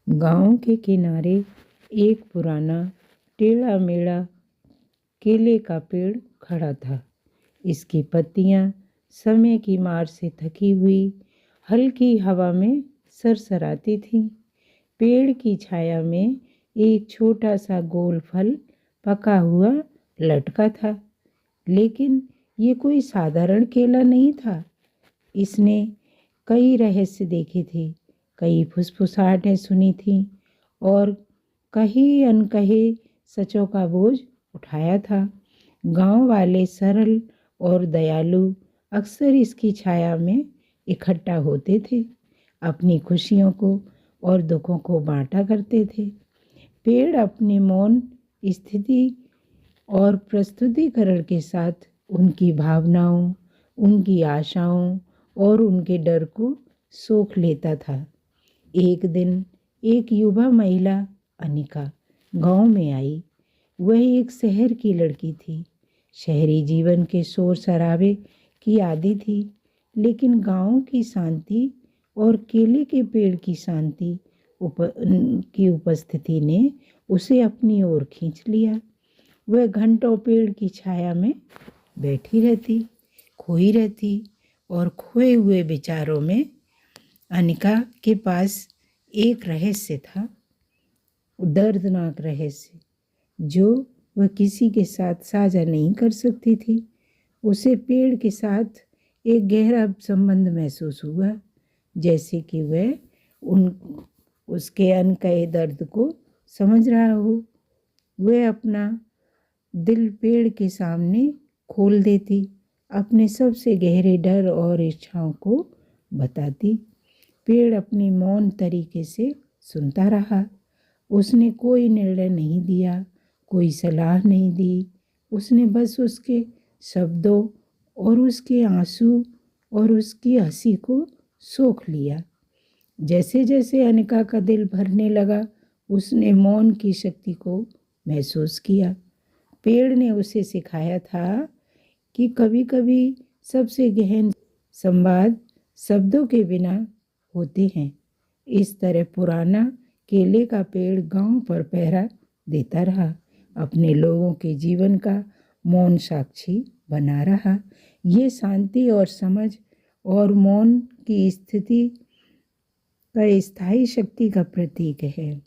गांव के किनारे एक पुराना टेढ़ा मेढ़ा केले का पेड़ खड़ा था। इसकी पत्तियां समय की मार से थकी हुई हल्की हवा में सरसराती थीं। पेड़ की छाया में एक छोटा सा गोल फल पका हुआ लटका था, लेकिन ये कोई साधारण केला नहीं था। इसने कई रहस्य देखे थे, कई फुसफुसाहटें सुनी थीं और कहीं अनकहे सचों का बोझ उठाया था। गांव वाले सरल और दयालु अक्सर इसकी छाया में इकट्ठा होते थे, अपनी खुशियों को और दुखों को बांटा करते थे। पेड़ अपने मौन स्थिति और प्रस्तुतिकरण के साथ उनकी भावनाओं, उनकी आशाओं और उनके डर को सोख लेता था। एक दिन एक युवा महिला अनिका गांव में आई। वह एक शहर की लड़की थी, शहरी जीवन के शोर शराबे की आदी थी, लेकिन गांव की शांति और केले के पेड़ की शांति की उपस्थिति ने उसे अपनी ओर खींच लिया। वह घंटों पेड़ की छाया में बैठी रहती, खोई रहती और खोए हुए विचारों में। अनिका के पास एक रहस्य था, दर्दनाक रहस्य, जो वह किसी के साथ साझा नहीं कर सकती थी। उसे पेड़ के साथ एक गहरा संबंध महसूस हुआ, जैसे कि वह उसके अनकहे दर्द को समझ रहा हो। वह अपना दिल पेड़ के सामने खोल देती, अपने सबसे गहरे डर और इच्छाओं को बताती। पेड़ अपनी मौन तरीके से सुनता रहा। उसने कोई निर्णय नहीं दिया, कोई सलाह नहीं दी। उसने बस उसके शब्दों और उसके आंसू और उसकी हंसी को सोख लिया। जैसे जैसे अनिका का दिल भरने लगा, उसने मौन की शक्ति को महसूस किया। पेड़ ने उसे सिखाया था कि कभी कभी सबसे गहन संवाद शब्दों के बिना होते हैं। इस तरह पुराना केले का पेड़ गांव पर पहरा देता रहा, अपने लोगों के जीवन का मौन साक्षी बना रहा। ये शांति और समझ और मौन की स्थिति का स्थायी शक्ति का प्रतीक है।